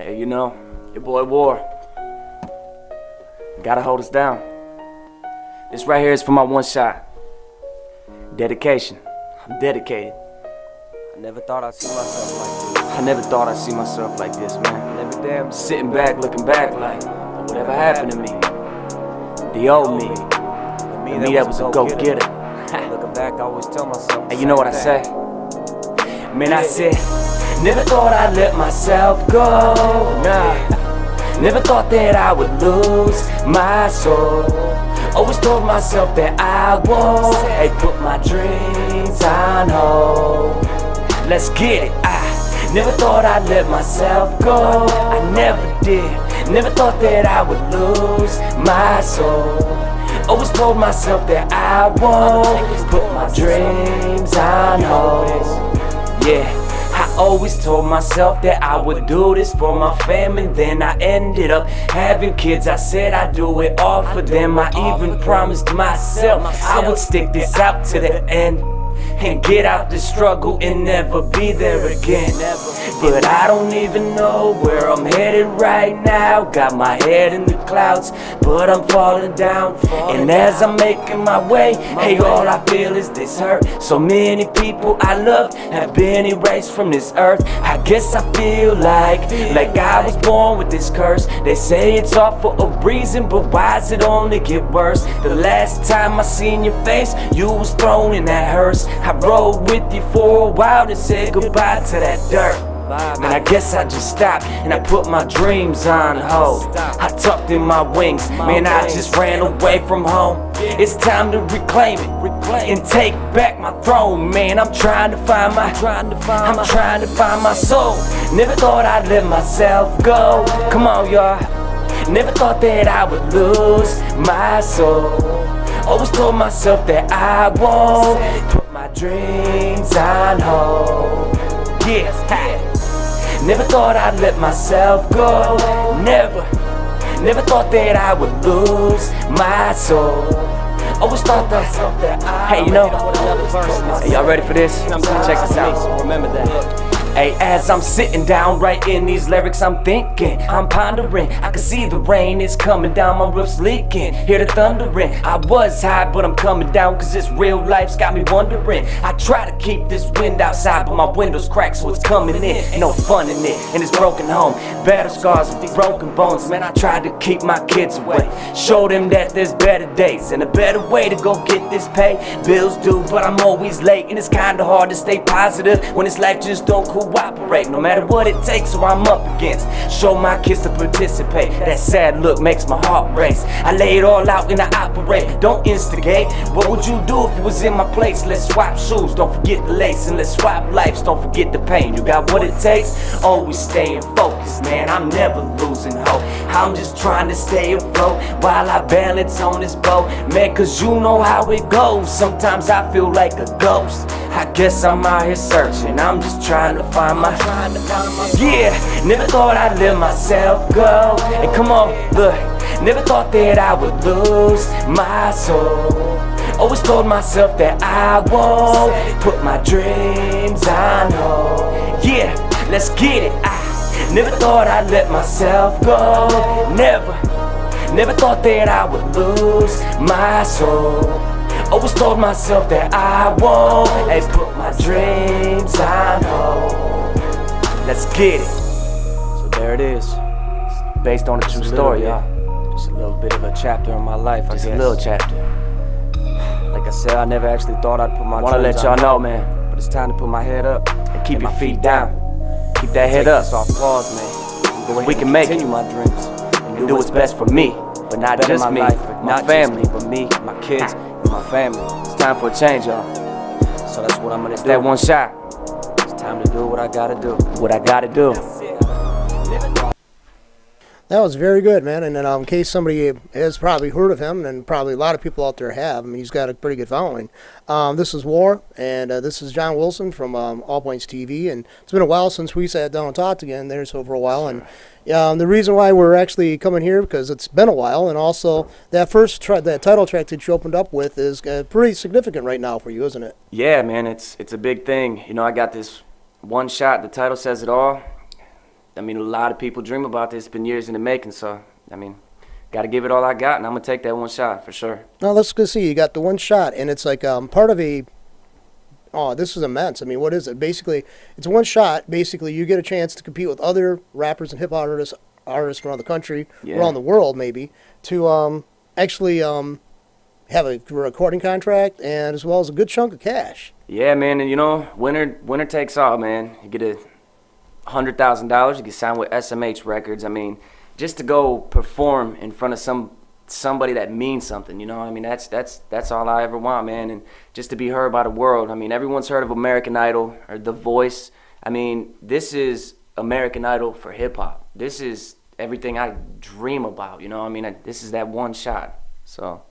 Hey, you know, your boy Waor. Gotta hold us down. This right here is for my one shot. Dedication. I'm dedicated. I never thought I'd see myself like this. I never thought I'd see myself like this, man. Never damn Sitting back, looking back like, whatever happened to me? The old me. The me that was a go-getter. Looking back, I always tell myself. And you know what I say? Man, I said, never thought I'd let myself go. Nah. Never thought that I would lose my soul. Always told myself that I won't. Hey, put my dreams on hold. Let's get it. I never thought I'd let myself go. I never did. Never thought that I would lose my soul. Always told myself that I won't. Put my dreams on hold. Yeah, I always told myself that I would do this for my family. Then I ended up having kids. I said I'd do it all for them. I even promised myself I would stick this out to the end and get out the struggle and never be there again. But I don't even know where I'm headed right now. Got my head in the clouds, but I'm falling down. And as I'm making my way, hey, all I feel is this hurt. So many people I love have been erased from this earth. I guess I feel like I was born with this curse. They say it's all for a reason, but why does it only get worse? The last time I seen your face, you was thrown in that hearse. I rode with you for a while and said goodbye to that dirt. Man, I guess I just stopped and I put my dreams on hold. I tucked in my wings, man, I just ran away from home. It's time to reclaim it and take back my throne, man. I'm trying to find my soul. Never thought I'd let myself go. Come on, y'all. Never thought that I would lose my soul. Always told myself that I won't put my dreams on hold. Yeah, never thought I'd let myself go. Never thought that I would lose my soul. Always thought that hey, you know, hey, y'all ready for this? Check this out. Remember that. Hey, as I'm sitting down writing these lyrics, I'm thinking, I'm pondering. I can see the rain is coming down, my roof's leaking. Hear the thundering. I was high, but I'm coming down, cause this real life's got me wondering. I try to keep this wind outside, but my window's cracked, so it's coming in. Ain't no fun in it, in this broken home. Battle scars with these broken bones. Man, I tried to keep my kids away. Show them that there's better days and a better way to go get this pay. Bills due, but I'm always late, and it's kinda hard to stay positive when this life just don't cooperate. No matter what it takes or I'm up against. Show my kids to participate. That sad look makes my heart race. I lay it all out and I operate. Don't instigate. What would you do if you was in my place? Let's swap shoes, don't forget the lace. And let's swap lives, don't forget the pain. You got what it takes? Always staying focused, man. I'm never losing hope. I'm just trying to stay afloat while I balance on this boat. Man, cause you know how it goes. Sometimes I feel like a ghost. I guess I'm out here searching. I'm just trying to find my yeah, never thought I'd let myself go. And come on, look, never thought that I would lose my soul. Always told myself that I won't put my dreams on hold. Yeah, let's get it. I never thought I'd let myself go. Never thought that I would lose my soul. Always told myself that I won't. Hey, put my dreams on hold. Let's get it. So there it is. Based on a true story, y'all. Just a little bit of a chapter in my life, I guess. Just a little chapter. Like I said, I never actually thought I'd put my dreams on. I wanna let y'all know, man. But it's time to put my head up and keep your feet down. Keep that head up. Off pause, man. We can make it. My dreams and do what's best for me, but not just me, my family, but me, my kids, and my family. It's time for a change, y'all. So that's what I'm gonna do. That one shot. It's time to do what I gotta do. What I gotta do. That was very good, man. And then in case somebody has probably heard of him, and probably a lot of people out there have, I mean, he's got a pretty good following. This is Waor, and this is John Wilson from All Points TV. And it's been a while since we sat down and talked again there, so for a while. And the reason why we're actually coming here, because it's been a while, and also that that title track that you opened up with is pretty significant right now for you, isn't it? Yeah, man, it's a big thing. You know, I got this one shot. The title says it all. I mean, a lot of people dream about this. It's been years in the making, so, I mean, got to give it all I got, and I'm going to take that one shot for sure. Now, let's go see. You got the one shot, and it's like part of a, oh, this is immense. I mean, what is it? Basically, it's one shot. Basically, you get a chance to compete with other rappers and hip-hop artists around the country, around the world maybe, to actually have a recording contract and as well as a good chunk of cash. Yeah, man, and you know, winner takes all, man. You get $100,000. You get signed with SMH Records. I mean, just to go perform in front of somebody that means something, you know. I mean, that's all I ever want, man. And just to be heard by the world. I mean, everyone's heard of American Idol or The Voice. I mean, this is American Idol for hip hop. This is everything I dream about, you know. I mean, this is that one shot. So.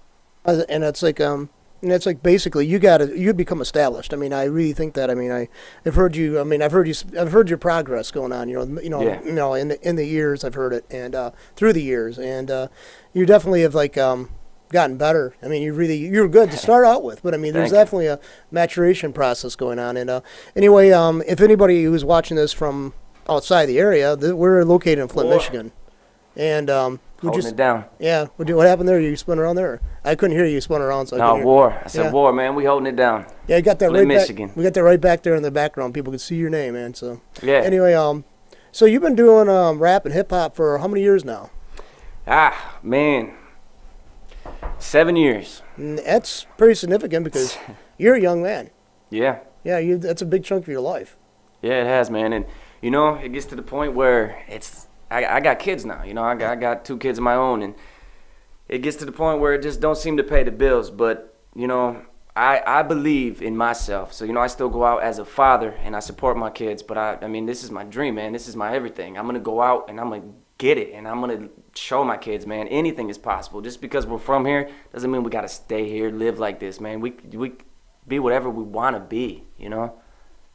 And it's like basically you become established. I mean, I really think that. I mean, I've heard you. I mean, I've heard your progress going on. In the years I've heard it, and through the years, and you definitely have like gotten better. I mean, you're good to start out with, but I mean, there's definitely a maturation process going on. And anyway, if anybody who's watching this from outside the area, we're located in Flint, Michigan, and holding it down. Yeah. What happened there? You spun around there? I couldn't hear you spun around. So no, Waor. I said Waor, man. We holding it down. Yeah, you got that Flint, right Michigan. We got that right back there in the background. People can see your name, man. So yeah. Anyway, so you've been doing rap and hip hop for how many years now? Ah, man, 7 years. That's pretty significant because you're a young man. Yeah. Yeah, that's a big chunk of your life. Yeah, it has, man. And you know, it gets to the point where I got kids now. You know, I got 2 kids of my own, and it gets to the point where it just don't seem to pay the bills. But you know, I believe in myself. So you know, I still go out as a father and I support my kids. But I mean, this is my dream, man. This is my everything. I'm gonna go out and I'm gonna get it, and I'm gonna show my kids, man, anything is possible. Just because we're from here doesn't mean we gotta stay here, live like this, man. We be whatever we wanna be. You know,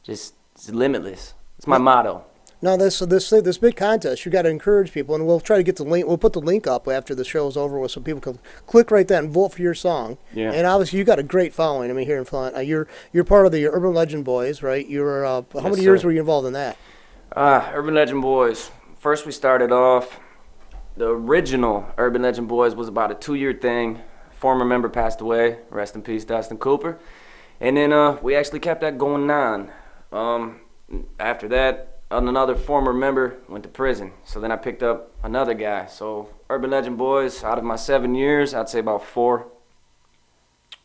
just it's limitless. It's my motto. Now this big contest, you got to encourage people, and we'll try to get the link. We'll put the link up after the show's over, with so people can click right there and vote for your song. Yeah. And obviously, you got a great following. I mean, here in Flint, you're part of the Urban Legend Boys, right? You're how many years were you involved in that? Urban Legend Boys. First, we started off. The original Urban Legend Boys was about a 2-year thing. Former member passed away. Rest in peace, Dustin Cooper. And then we actually kept that going on. After that, another former member went to prison, so then I picked up another guy. So Urban Legend Boys, out of my 7 years, I'd say about 4.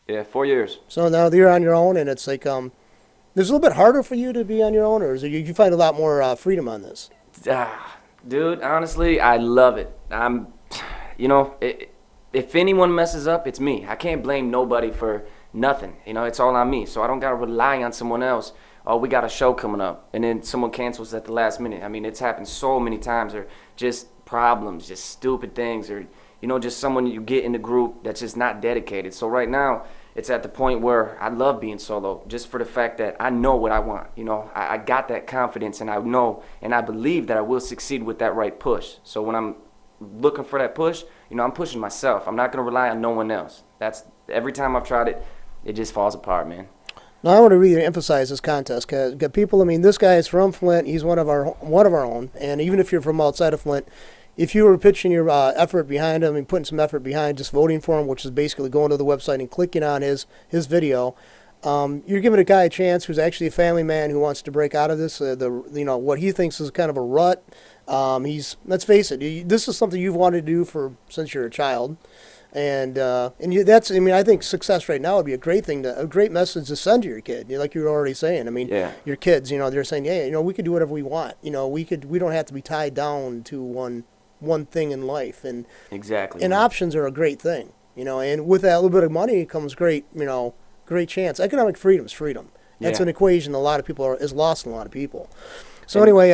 Yeah, 4 years. So now you're on your own, and it's like there's a little bit harder for you to be on your own, or is it, you find a lot more freedom on this? Dude, honestly, I love it. You know, if anyone messes up, it's me. I can't blame nobody for nothing. You know, it's all on me, so I don't gotta rely on someone else. Oh, we got a show coming up, and then someone cancels at the last minute. I mean, it's happened so many times, or just problems, just stupid things, or, you know, just someone you get in the group that's just not dedicated. So right now, it's at the point where I love being solo, just for the fact that I know what I want. You know, I got that confidence, and I know, and I believe that I will succeed with that right push. So when I'm looking for that push, you know, I'm pushing myself. I'm not going to rely on no one else. That's, every time I've tried it, it just falls apart, man. Now, I want to really emphasize this contest because people. I mean, this guy is from Flint. He's one of our own. And even if you're from outside of Flint, if you were pitching your effort behind him and putting some effort behind just voting for him, which is basically going to the website and clicking on his video, you're giving a guy a chance who's actually a family man who wants to break out of this. What he thinks is kind of a rut. Let's face it, this is something you've wanted to do since you're a child. That's, I mean, I think success right now would be a great thing, a great message to send to your kid. Like you were already saying. I mean, your kids, you know, they're saying, yeah, you know, we could do whatever we want. You know, we don't have to be tied down to one thing in life. And exactly. And options are a great thing, you know. And with that little bit of money comes great chance. Economic freedom is freedom. That's an equation a lot of people is lost in a lot of people. So anyway,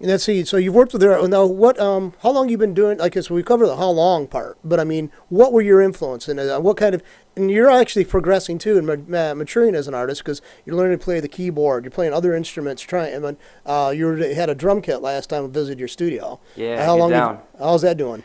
let's see. So you've worked with her now. What? How long you been doing? Like, so we covered the how long part, but I mean, what were your influence and what kind of? And you're actually progressing too and maturing as an artist because you're learning to play the keyboard. You're playing other instruments. You had a drum kit last time I visited your studio. Yeah. How's that doing?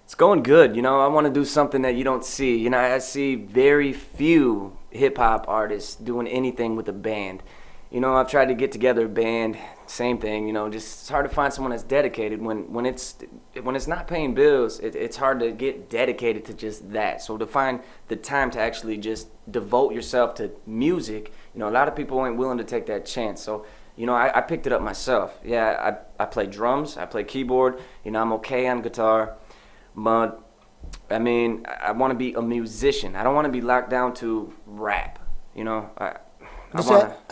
It's going good. You know, I want to do something that you don't see. You know, I see very few hip hop artists doing anything with a band. You know, I've tried to get together a band, same thing. You know, just it's hard to find someone that's dedicated when it's not paying bills. It's hard to get dedicated to just that. So to find the time to actually just devote yourself to music, you know, a lot of people ain't willing to take that chance. So, you know, I picked it up myself. Yeah, I play drums, I play keyboard. You know, I'm okay on guitar, but I mean, I want to be a musician. I don't want to be locked down to rap. You know, I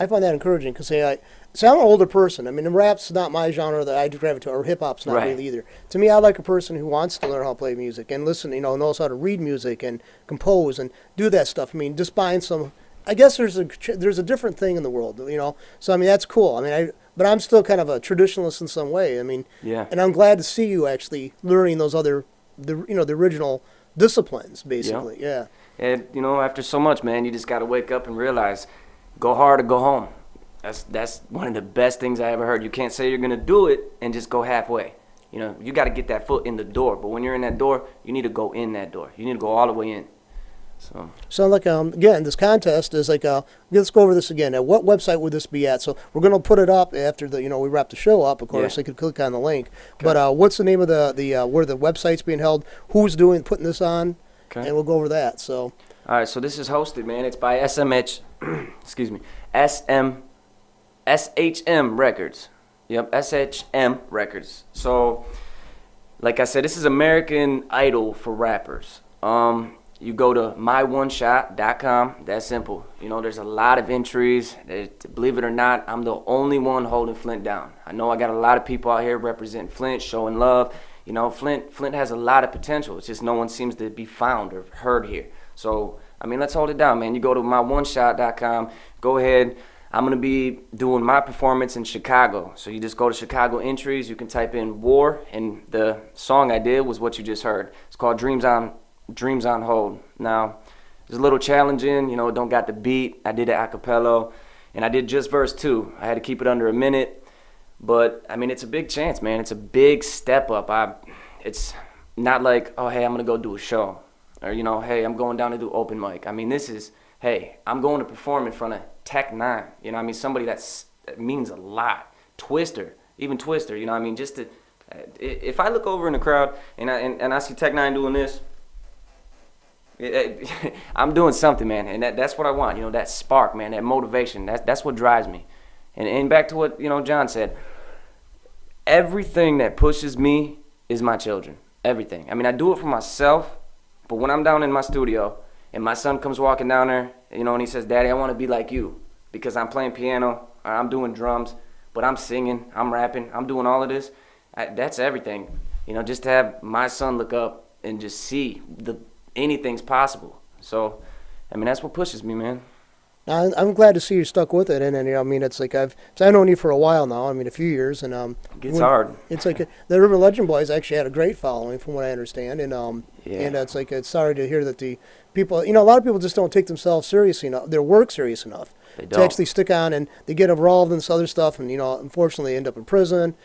find that encouraging because I'm an older person. I mean, rap's not my genre that I gravitate to, or hip hop's not really either. To me, I like a person who wants to learn how to play music and listen. You know, knows how to read music and compose and do that stuff. I mean, just buying some. I guess there's a different thing in the world. You know, so I mean that's cool. I mean, but I'm still kind of a traditionalist in some way. I mean, yeah. And I'm glad to see you actually learning those other, the original disciplines, basically. Yeah. And you know, after so much, man, you just got to wake up and realize. Go hard or go home. That's one of the best things I ever heard. You can't say you're gonna do it and just go halfway. You know, you got to get that foot in the door. But when you're in that door, you need to go in that door. You need to go all the way in. So like again, this contest is like let's go over this again. Now, what website would this be at? So we're gonna put it up after we wrap the show up. Of course, you can click on the link. Okay. But what's the name of the where the website's being held? Who's putting this on? Okay. And we'll go over that. So. All right, so this is hosted, man. It's by excuse me, SHM Records. Yep, SHM Records. So, like I said, this is American Idol for rappers. You go to myoneshot.com. That's simple. You know, there's a lot of entries. Believe it or not, I'm the only one holding Flint down. I know I got a lot of people out here representing Flint, showing love. You know, Flint has a lot of potential. It's just no one seems to be found or heard here. So, I mean, let's hold it down, man. You go to myoneshot.com. Go ahead. I'm going to be doing my performance in Chicago. So you just go to Chicago entries. You can type in Waor, and the song I did was what you just heard. It's called Dreams on Hold. Now, it's a little challenging. You know, don't got the beat. I did it a cappella, and I did just verse 2. I had to keep it under a minute. But, I mean, it's a big chance, man. It's a big step up. It's not like, oh, hey, I'm going to go do a show. Or, you know, hey, I'm going down to do open mic. I mean, this is, hey, I'm going to perform in front of Tech 9. You know what I mean? Somebody that means a lot. Twister, even Twister, you know what I mean? Just to, if I look over in the crowd and I see Tech 9 doing this, I'm doing something, man. And that's what I want, you know, that spark, man, that motivation. That's what drives me. And back to what, you know, John said, everything that pushes me is my children. Everything. I mean, I do it for myself. But when I'm down in my studio and my son comes walking down there, you know, and he says, Daddy, I want to be like you because I'm playing piano, or I'm doing drums, but I'm singing, I'm rapping, I'm doing all of this. That's everything. You know, just to have my son look up and just see anything's possible. So, I mean, that's what pushes me, man. I'm glad to see you stuck with it, and I mean, it's like I've known you for a while now. I mean, a few years, and it gets hard. It's like the River Legend Boys actually had a great following, from what I understand, and and it's like it's sorry to hear that the people, you know, a lot of people just don't take themselves seriously enough, their work serious enough to actually stick on, and they get involved in this other stuff, and you know, unfortunately, end up in prison,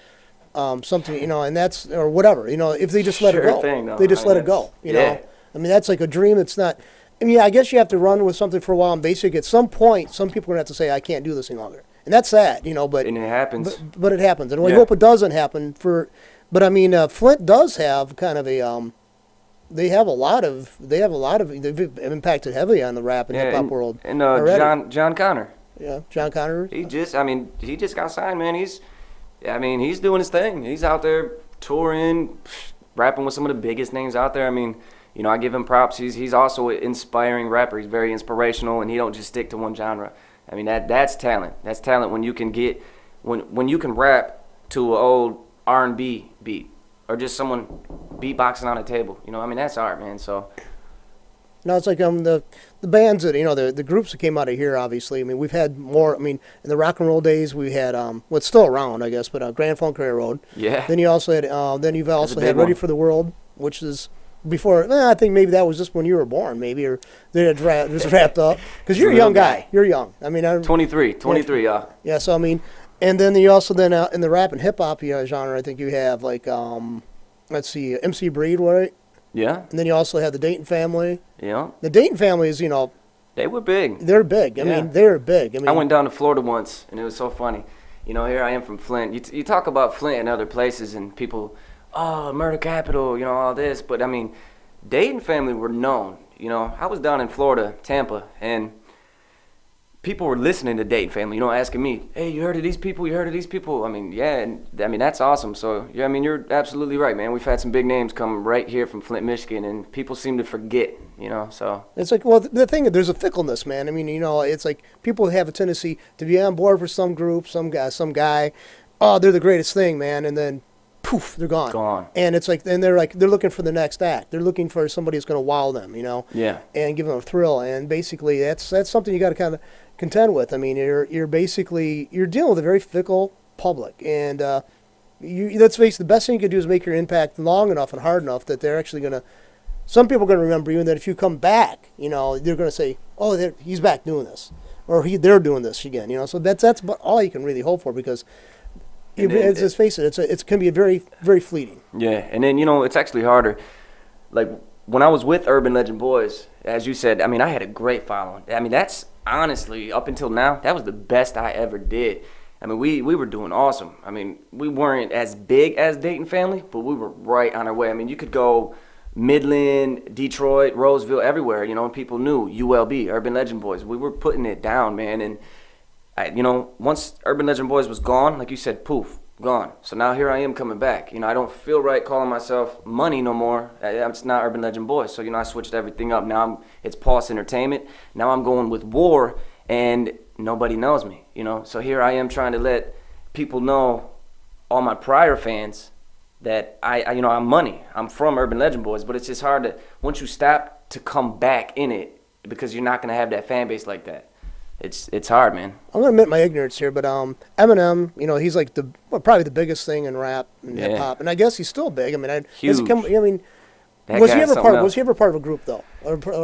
something, you know, and that's or whatever, you know, if they just let it go, they just let it go, you know. I mean, that's like a dream. It's not. I mean, I guess you have to run with something for a while, and basically at some point, some people are going to have to say, I can't do this any longer. And that's sad, you know, but... And it happens. But it happens. And we hope it doesn't happen but I mean, Flint does have kind of a, they've impacted heavily on the rap and hip-hop world. And John Connor. Yeah, John Connor. He just got signed, man. He's doing his thing. He's out there touring, rapping with some of the biggest names out there. I mean... You know, I give him props. He's also an inspiring rapper. He's very inspirational, and he don't just stick to one genre. I mean, that's talent. That's talent when you can when you can rap to an old R&B beat or just someone beatboxing on a table. You know, I mean, that's art, man. So. No, it's like the bands that, you know, the groups that came out of here, obviously. I mean, we've had more. I mean, in the rock and roll days, we had what's still around, I guess, but Grand Funk Railroad. Yeah. Then you also had you've also had Ready for the World, which is. Before, I think maybe that was just when you were born, maybe, or they had just wrapped up. Because you're a young guy. You're young. I mean, 23, yeah. Yeah, so I mean, and then you also in the rap and hip hop genre, I think you have like, let's see, MC Breed, right? Yeah. And then you also have the Dayton Family. Yeah. The Dayton Family is, you know, They were big. They're big. I Yeah. mean, they're big. I mean, I went down to Florida once, and it was so funny. You know, here I am from Flint. You talk about Flint and other places, and people, oh, murder capital, you know, all this. But, I mean, Dayton family were known. You know, I was down in Florida, Tampa, and people were listening to Dayton family, you know, asking me, hey, you heard of these people? You heard of these people? I mean, yeah, and I mean, that's awesome. So, yeah, I mean, you're absolutely right, man. We've had some big names come right here from Flint, Michigan, and people seem to forget, you know, so. it's like, well, the thing, there's a fickleness, man. I mean, you know, it's like people have a tendency to be on board for some group, some guy, oh, they're the greatest thing, man, and then poof, they're gone. Gone. And it's like, and they're looking for the next act. They're looking for somebody who's going to wow them, you know, Yeah. and give them a thrill. And basically, that's something you got to kind of contend with. I mean, you're dealing with a very fickle public, and let's face it, the best thing you can do is make your impact long enough and hard enough that they're actually going to. Some people are going to remember you, and that if you come back, you know, they're going to say, "Oh, he's back doing this," or they're doing this again. You know, so that's about all you can really hope for, because let's face it, it can be a very, very fleeting. Yeah, and then, you know, it's actually harder. Like, when I was with Urban Legend Boys, as you said, I mean, I had a great following. I mean, that's honestly, up until now, that was the best I ever did. I mean, we were doing awesome. I mean, we weren't as big as Dayton family, but we were right on our way. I mean, you could go Midland, Detroit, Roseville, everywhere, you know, and people knew ULB, Urban Legend Boys. We were putting it down, man, and you know, once Urban Legend Boys was gone, like you said, poof, gone. So now here I am coming back. You know, I don't feel right calling myself Money no more. It's not Urban Legend Boys. So, you know, I switched everything up. Now it's Pulse Entertainment. Now I'm going with Waor, and nobody knows me, you know. So here I am trying to let people know, all my prior fans, that you know, I'm Money. I'm from Urban Legend Boys, but it's just hard to, once you stop, to come back in it, because you're not going to have that fan base like that. It's hard, man. I'm gonna admit my ignorance here, but Eminem, you know, he's like probably the biggest thing in rap and hip hop, and I guess he's still big. I mean, Huge. Was he ever part of a group though?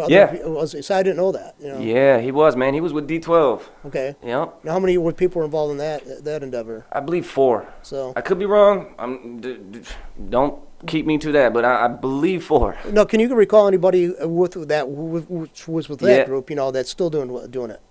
Yeah. So I didn't know that. You know? Yeah, he was, man. He was with D12. Okay. Yep. Now, how many people were involved in that endeavor? I believe 4. So I could be wrong. Don't keep me to that, but I believe 4. No, can you recall anybody which was with that group? You know, that's still doing it.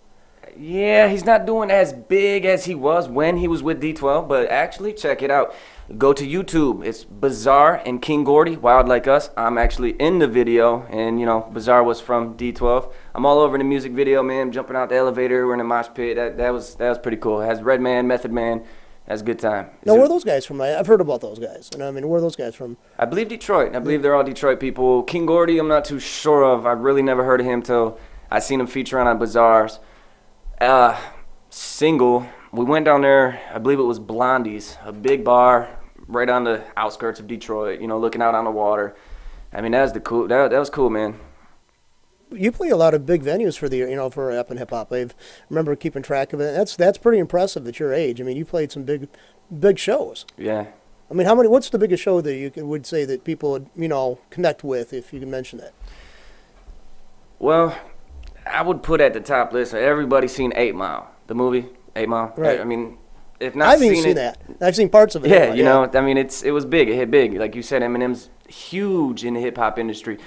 Yeah, he's not doing as big as he was when he was with D12, but actually, check it out. Go to YouTube. It's Bizarre and King Gordy, Wild Like Us. I'm actually in the video, and, you know, Bizarre was from D12. I'm all over in the music video, man, jumping out the elevator, we're in a mosh pit. That was pretty cool. It has Redman, Method Man. That's a good time. Now, where are those guys from? I've heard about those guys. And I mean, where are those guys from? I believe Detroit. I believe they're all Detroit people. King Gordy, I'm not too sure of. I really never heard of him till I seen him featuring on Bizarre's single. We went down there, I believe it was Blondie's, a big bar right on the outskirts of Detroit, you know, looking out on the water. I mean, that was cool, man. You play a lot of big venues for rap and hip hop. I remember keeping track of it. That's pretty impressive at your age. I mean, you played some big shows. Yeah. I mean, what's the biggest show that you would say that people would, you know, connect with, if you can mention that? Well, I would put at the top list, everybody's seen 8 Mile, the movie 8 Mile. Right. I mean, if not, I haven't even seen that. I've seen parts of it. Yeah, you know, I mean, it was big. It hit big. Like you said, Eminem's huge in the hip hop industry.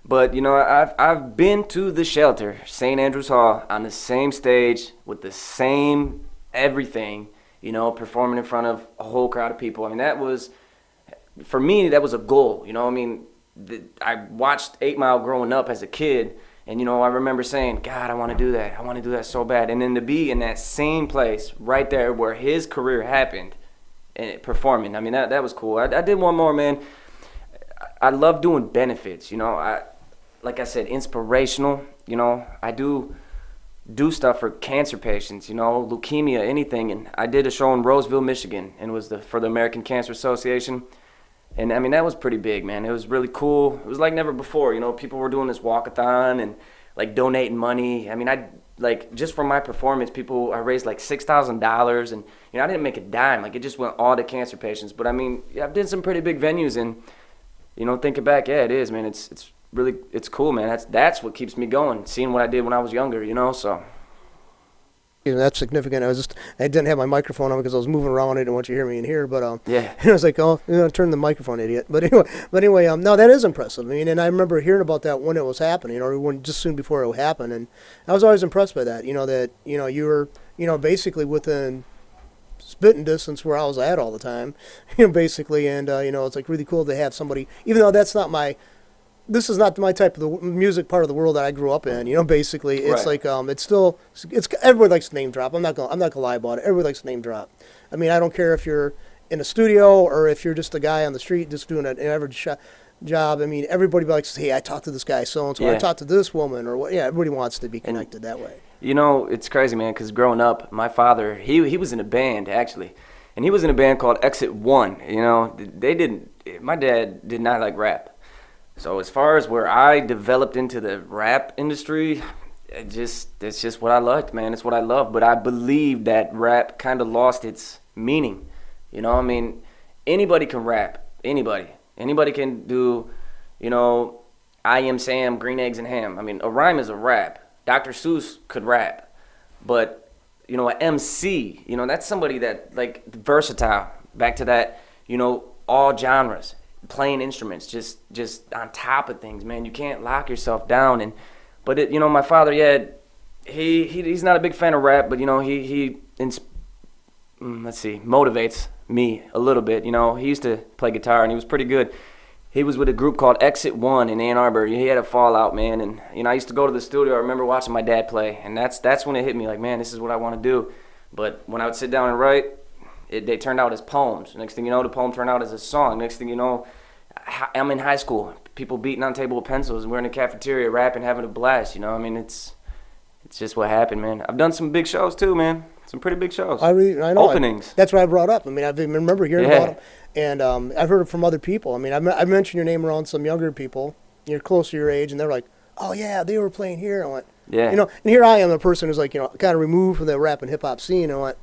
But, you know, I've been to the Shelter, St. Andrews Hall, on the same stage with the same everything, you know, performing in front of a whole crowd of people. I mean, that was, for me, that was a goal. You know, I mean, I watched 8 Mile growing up as a kid. And, you know, I remember saying, God, I want to do that. I want to do that so bad. And then to be in that same place right there where his career happened and performing, I mean, that was cool. I did one more, man. I love doing benefits, you know. Like I said, inspirational, you know. I do stuff for cancer patients, you know, leukemia, anything. And I did a show in Roseville, Michigan, and it was for the American Cancer Association. And, I mean, that was pretty big, man. It was really cool. It was like never before, you know. People were doing this walkathon and, like, donating money. I mean, just for my performance, I raised, like, $6,000. And, you know, I didn't make a dime. Like, it just went all to cancer patients. But, I mean, yeah, I've done some pretty big venues. And, you know, thinking back, yeah, it is, man. It's really, it's cool, man. That's what keeps me going, seeing what I did when I was younger, you know, so. That's significant. I didn't have my microphone on because I was moving around. I didn't want you to hear me in here, but Yeah. I was like, oh, turn the microphone, idiot. But anyway, no, that is impressive. I mean, and I remember hearing about that when it was happening, or when just soon before it happened, and I was always impressed by that. That you were basically within spitting distance where I was at all the time, basically, and it's like really cool to have somebody, even though this is not my type of the music part of the world that I grew up in. Basically, it's Right. like it's everybody likes to name drop. I'm not gonna lie about it. Everybody likes to name drop. I mean, I don't care if you're in a studio or if you're just a guy on the street just doing an average job. I mean, everybody likes to say, hey, I talked to this guy so and so. I Yeah. talked to this woman, or what? Yeah, everybody wants to be connected that way. It's crazy, man, because growing up, my father, he was in a band, actually. And he was in a band called Exit One. My dad did not like rap. So as far as where I developed into the rap industry, it's just what I liked, man. It's what I love. But I believe that rap kind of lost its meaning. I mean, anybody can rap. Anybody. Anybody can do, I Am Sam, Green Eggs and Ham. I mean, a rhyme is a rap. Dr. Seuss could rap. But, an MC, that's somebody that, like, versatile. Back to that, all genres. Playing instruments, just on top of things, man. You can't lock yourself down. But my father, yeah, he's not a big fan of rap, but motivates me a little bit. He used to play guitar and he was pretty good. He was with a group called Exit One in Ann Arbor. He had a fallout, man, and I used to go to the studio. I remember watching my dad play, and that's when it hit me, like, man, this is what I want to do. But when I would sit down and write, they turned out as poems. Next thing you know, the poem turned out as a song. Next thing you know, I'm in high school. People beating on table with pencils, and we're in the cafeteria rapping, having a blast. I mean, it's just what happened, man. I've done some big shows too, man. Some pretty big shows. I know. Openings. That's what I brought up. I mean, I remember hearing Yeah. about them, and I've heard it from other people. I mean, I mentioned your name around some younger people. You're close to your age, and they're like, "Oh yeah, they were playing here." I went, Yeah. and here I am, the person who's like, kind of removed from the rap and hip hop scene. And I went,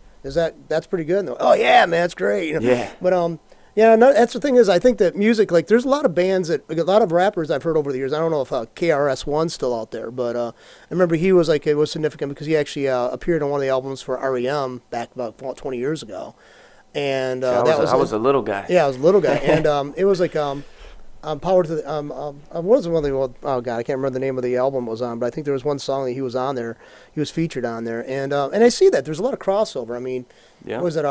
that's pretty good? And they're like, oh yeah, man, that's great. Yeah. But yeah, no, that's the thing is, I think that music, like, there's a lot of bands a lot of rappers I've heard over the years. I don't know if KRS-One's still out there, but I remember he was it was significant because he actually appeared on one of the albums for REM back about 20 years ago. And I was a little guy. Yeah, I was a little guy, and it was like Power to the what was one of the oh god, I can't remember the name of the album it was on, but I think there was one song that he was on there. He was featured on there, and I see that there's a lot of crossover. I mean, Yeah. what was it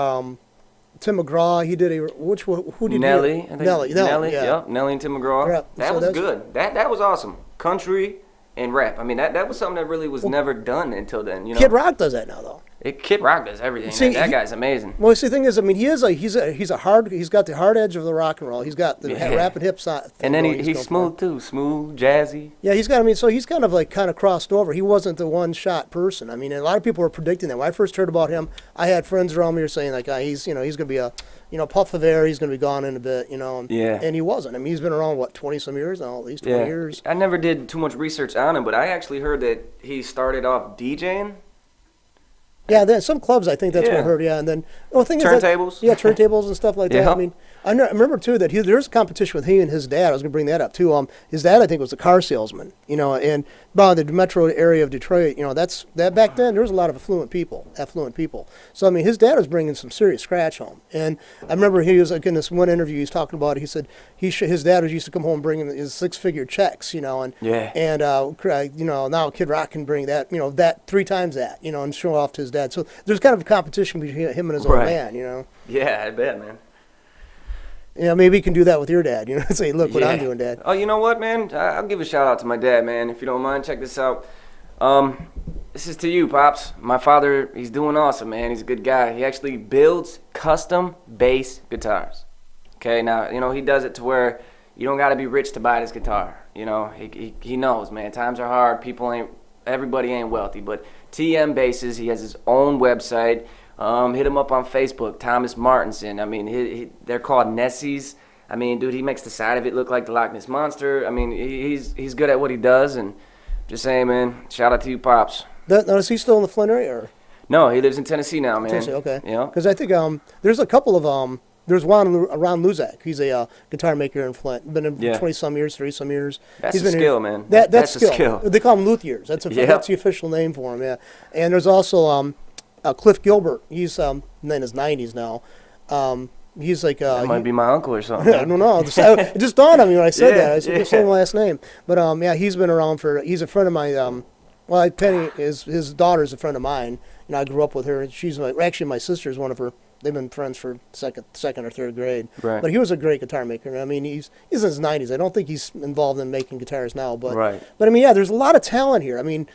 Tim McGraw? He did who did Nelly, he, I think. Nelly, Yeah. yeah. Nelly and Tim McGraw. Yeah, That so was good. That was awesome. Country and rap. I mean, that was something that really was never done until then. Kid Rock does that now, though. Kid Rock does everything. See, that guy's amazing. Well, see, the thing is, I mean, he's got the hard edge of the rock and roll. He's got the Yeah. rap and hip side. And then he's smooth too, smooth, jazzy. Yeah, he's kind of crossed over. He wasn't the one-shot person. I mean, a lot of people were predicting that. When I first heard about him, I had friends around me who were saying, like, he's going to be a, puff of air. He's going to be gone in a bit, Yeah. And he wasn't. I mean, he's been around, 20-some years now, at least 20 years. I never did too much research on him, but I actually heard that he started off DJing. Yeah, then some clubs, I think that's what I Yeah. heard. Yeah, and then the thing is Turntables? yeah, turntables and stuff like that. Yeah. I mean, I remember too that there's a competition with he and his dad. I was going to bring that up too. His dad, I think, was a car salesman. And about the metro area of Detroit. That's that back then. There was a lot of affluent people. So I mean, his dad was bringing some serious scratch home. And I remember he was like in this one interview, he was talking about it. He said his dad used to come home bringing his 6-figure checks. And Yeah. and now Kid Rock can bring that that 3 times that and show off to his dad. So there's kind of a competition between him and his old Right. man. Yeah, I bet, man. Maybe you can do that with your dad. Say, look what I'm Yeah. doing, Dad. Oh, you know what, man? I'll give a shout out to my dad, man, if you don't mind. Check this out. This is to you, Pops. My father, he's doing awesome, man. He's a good guy. He actually builds custom bass guitars. Okay, now, he does it to where you don't got to be rich to buy this guitar. He knows, man. Times are hard. Everybody ain't wealthy. But TM Basses, he has his own website. Hit him up on Facebook, Thomas Martinson. I mean, they're called Nessies. I mean, dude, he makes the side of it look like the Loch Ness Monster. I mean, he's good at what he does, and just saying, man, shout out to you, Pops. Now, is he still in the Flint area? Or? No, he lives in Tennessee now, man. Tennessee, okay. Yeah. Because I think there's a couple of there's one around Luzak. He's a guitar maker in Flint. Been in 20-some years, 30-some years. That's He's a been skill, here. man. That's a skill. They call him luthiers. That's the official name for him. Yeah. And there's also Cliff Gilbert. He's in his 90s now. He's like That might be my uncle or something. I don't know. It just dawned on me when I said that. I said the same yeah. last name. But yeah, he's been around for. He's a friend of my. Well, Penny is his daughter's a friend of mine. You know, I grew up with her. She's actually my sister's one of her. They've been friends for second or third grade. Right. But he was a great guitar maker. I mean, he's in his 90s. I don't think he's involved in making guitars now. But Right. But I mean, yeah, there's a lot of talent here. I mean,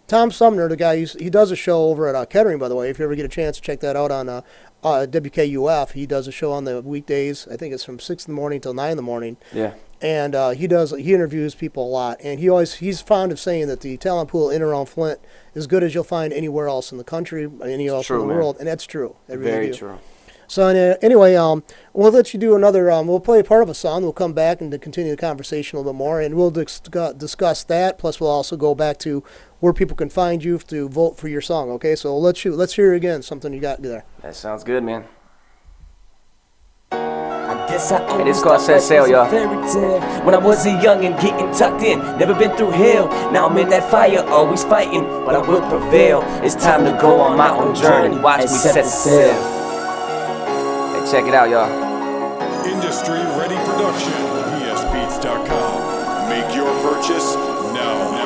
Tom Sumner, the guy, he does a show over at Kettering, by the way. If you ever get a chance to check that out on WKUF, he does a show on the weekdays. I think it's from 6 in the morning till 9 in the morning. Yeah. And he interviews people a lot. And he's fond of saying that the talent pool in and around Flint is as good as you'll find anywhere else in the country, anywhere else in the world. And that's true. Very true. So anyway, we'll let you do another. We'll play a part of a song. We'll come back and to continue the conversation a little bit more, and we'll discuss that. Plus, we'll also go back to where people can find you to vote for your song. Okay, so let's hear again something you got there. That sounds good, man. Hey, this called Set Sail, y'all. When I was a youngin', getting tucked in, never been through hell. Now I'm in that fire, always fighting, but I will prevail. It's time to go on my own journey. Watch me set the sail. Hey, check it out, y'all. Industry Ready Production, psbeats.com. Make your purchase now.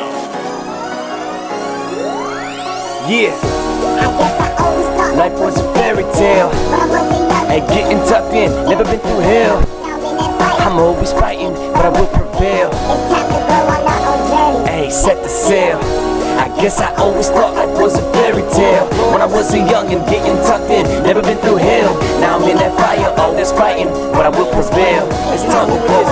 Yeah. Life was a fairy tale. Hey, getting tucked in, never been through hell. I'm always fighting, but I will prevail. Hey, set the sail. I guess I always thought life was a fairy tale. When I was a youngin', getting tucked in, never been through hell. Now I'm in that fire, all this fighting, but I will prevail. It's time to go.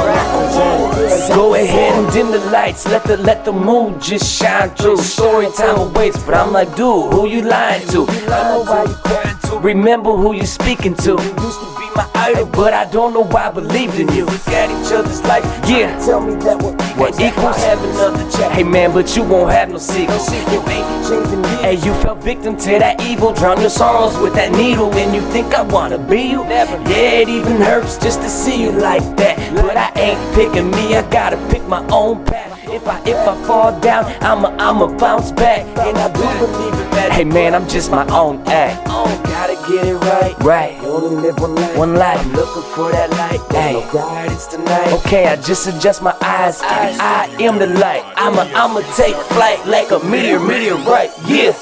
Go ahead and dim the lights, let the moon just shine through. Story time awaits, but I'm like, dude, who you lying to? I know why you crying to. Remember who you speaking to. You used to be my idol, but I don't know why I believed in you. We got each other's life, yeah. Tell me that what equals having another check. Hey man, but you won't have no secret. Hey, you fell victim to that evil. Drown your sorrows with that needle, and you think I wanna be you? Never. Yeah, it even hurts just to see you like that. But I ain't picking me, I gotta pick my own path. If I fall down, I'ma bounce back. And I do believe in that. Hey man, I'm just my own act. Gotta get it right. Right. You only live one life. I'm looking for that light. There's no guidance tonight. Okay, I just adjust my eyes. I am the light. I'ma take flight like a meteorite. Yeah.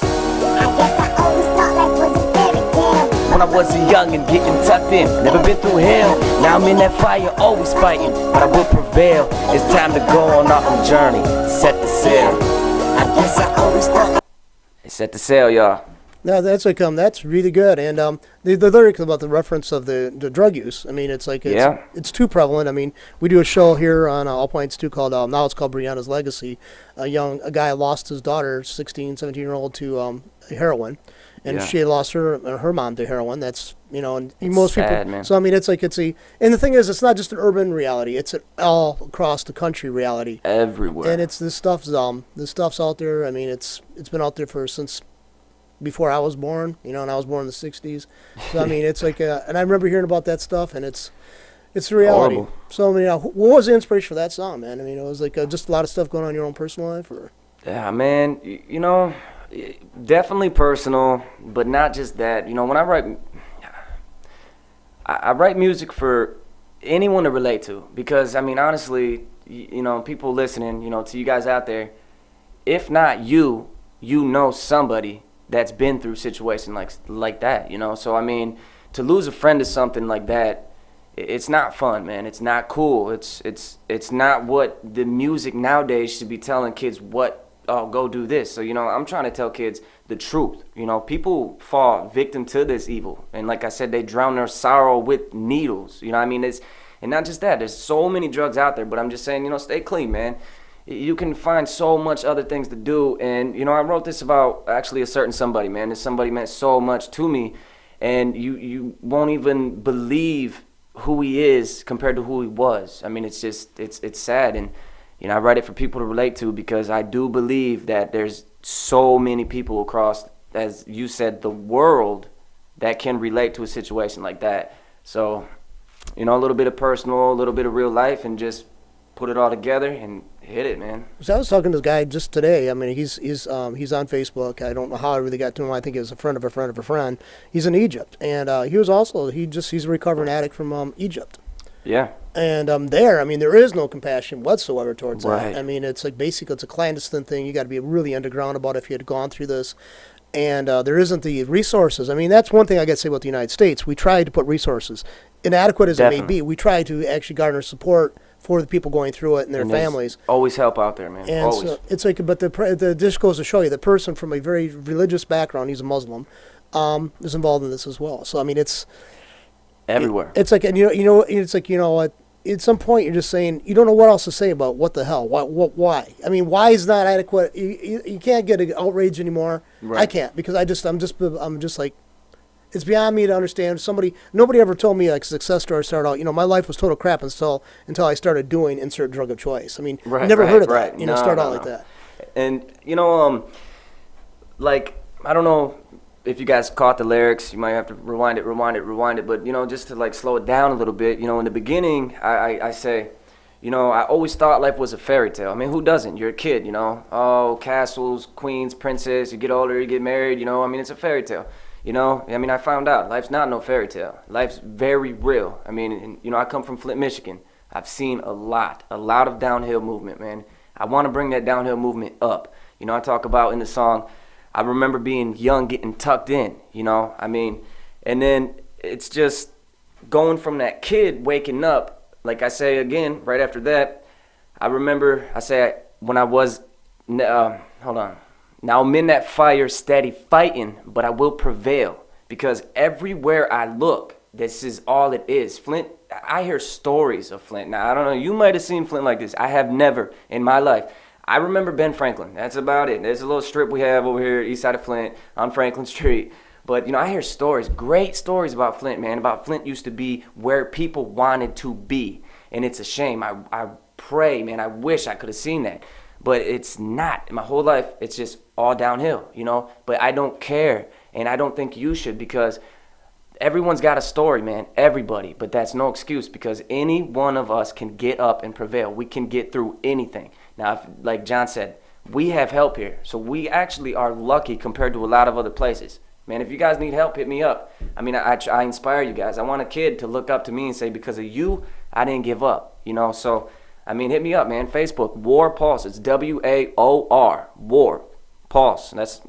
When I was a youngin', getting tucked in, never been through hell. Now I'm in that fire, always fighting, but I will prevail. It's time to go on our own journey. Set the sail. I guess I always thought. Hey, set the sail, y'all. No, that's really good. And the lyric about the reference of the drug use, I mean, it's like it's too prevalent. I mean, we do a show here on All Points too called now it's called Brianna's Legacy. A guy lost his daughter, 16, 17-year-old, to heroin, and she lost her mom to heroin. That's and most sad, people. Man. So I mean, it's like and the thing is, it's not just an urban reality; it's an all across the country reality. Everywhere. And this stuff's out there. I mean, it's been out there since before I was born, and I was born in the 60s. So, I mean, it's like, and I remember hearing about that stuff, and it's the reality. Horrible. So, I mean, what was the inspiration for that song, man? I mean, it was like just a lot of stuff going on in your own personal life, or? Yeah, man, definitely personal, but not just that. When I write music for anyone to relate to, because, I mean, honestly, people listening, to you guys out there, if not you know somebody that's been through a situation like that, So, I mean, to lose a friend to something like that, it's not fun, man. It's not cool. It's not what the music nowadays should be telling kids go do this. So, I'm trying to tell kids the truth. People fall victim to this evil. And like I said, they drown their sorrow with needles. I mean, and not just that. There's so many drugs out there, but I'm just saying, stay clean, man. You can find so much other things to do. And, I wrote this about actually a certain somebody, man. This somebody meant so much to me. And you won't even believe who he is compared to who he was. I mean, it's just, it's sad. And, I write it for people to relate to, because I do believe that there's so many people across, as you said, the world that can relate to a situation like that. So, a little bit of personal, a little bit of real life, and just put it all together, and Hit it, man. So I was talking to this guy just today. I mean, he's on Facebook. I don't know how I really got to him. I think he was a friend of a friend of a friend. He's in Egypt, and he's a recovering addict from Egypt. Yeah. And there, I mean, there is no compassion whatsoever towards Right. that. I mean, it's like basically it's a clandestine thing. You got to be really underground about it if you had gone through this. And there isn't the resources. I mean, that's one thing I got to say about the United States. We try to put resources, inadequate as it may be, we try to actually garner support for the people going through it and their families. Always help out there, man. And always. so it's like, but the just goes to show you, the person from a very religious background, he's a Muslim, is involved in this as well. So I mean, it's everywhere. It's like, and it's like, at some point you're just saying you don't know what else to say about what the hell, why? I mean, why is not adequate? You can't get outraged anymore. Right. I can't, because I'm just like, it's beyond me to understand. Nobody ever told me like success story started out. My life was total crap until I started doing insert drug of choice. I mean, never heard of that. Start out like that. And like, I don't know if you guys caught the lyrics. You might have to rewind it. But just to like slow it down a little bit. In the beginning, I say, I always thought life was a fairy tale. I mean, who doesn't? You're a kid, Oh, castles, queens, princess. You get older, you get married. I mean, it's a fairy tale. I mean, I found out life's not no fairy tale. Life's very real. I mean, I come from Flint, Michigan. I've seen a lot of downhill movement, man. I want to bring that downhill movement up. I talk about in the song, I remember being young, getting tucked in, I mean, and then it's just going from that kid waking up, like I say again, right after that, I remember, when I was, hold on. Now I'm in that fire, steady fighting, but I will prevail, because everywhere I look, this is all it is. Flint, I hear stories of Flint. Now, I don't know, you might have seen Flint like this. I have never in my life. I remember Ben Franklin. That's about it. There's a little strip we have over here, east side of Flint, on Franklin Street. But, I hear stories, great stories about Flint, man, about Flint used to be where people wanted to be. And it's a shame. I pray, man, I wish I could have seen that. But it's not. My whole life, it's just all downhill, But I don't care, and I don't think you should, because everyone's got a story, man, everybody. But that's no excuse, because any one of us can get up and prevail. We can get through anything. Now, like John said, we have help here. So we actually are lucky compared to a lot of other places. Man, if you guys need help, hit me up. I mean, I inspire you guys. I want a kid to look up to me and say, because of you, I didn't give up, So, I mean, hit me up, man. Facebook, Waor Pulse. It's WAOR, Waor Pulse. That's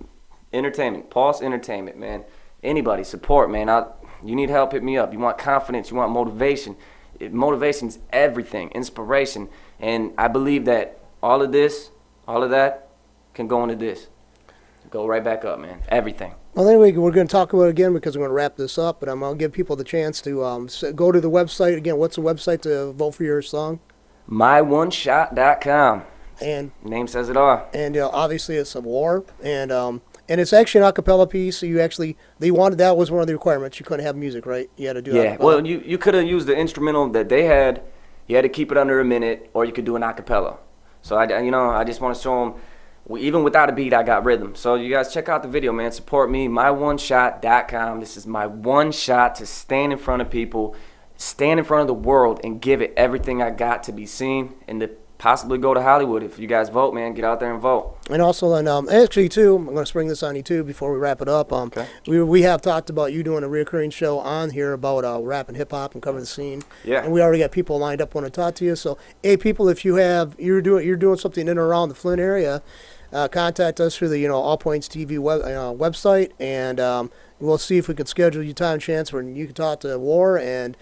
entertainment, Pulse Entertainment, man. Anybody, support, man. You need help, hit me up. You want confidence, you want motivation. Motivation's everything, inspiration. And I believe that all of that can go into this. Go right back up, man. Everything. Well, anyway, we're going to talk about it again because we're going to wrap this up. But I'm going to give people the chance to go to the website. Again, what's the website to vote for your song? MyOneShot.com. And name says it all. And obviously it's a Waor, and it's actually an acapella piece. So that was one of the requirements. You couldn't have music, right? You had to do yeah. Well, you could have used the instrumental that they had. You had to keep it under a minute, or you could do an acapella. So I just want to show them. Even without a beat, I got rhythm. So you guys check out the video, man. Support me, MyOneShot.com. This is my one shot to stand in front of people, stand in front of the world, and give it everything I got to be seen and to possibly go to Hollywood. If you guys vote, man, get out there and vote. And also, actually, too, I'm going to spring this on you, too, before we wrap it up. Okay. We have talked about you doing a recurring show on here about rap and hip-hop and covering the scene. Yeah. And we already got people lined up want to talk to you. So, hey, people, if you're doing something in or around the Flint area, contact us through the All Points TV website, and we'll see if we can schedule you time and chance when you can talk to Waor, and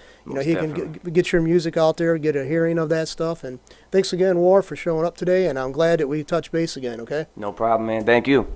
he can get your music out there, get a hearing of that stuff. And thanks again, Waor, for showing up today, and I'm glad that we touched base again. Okay. No problem, man. Thank you.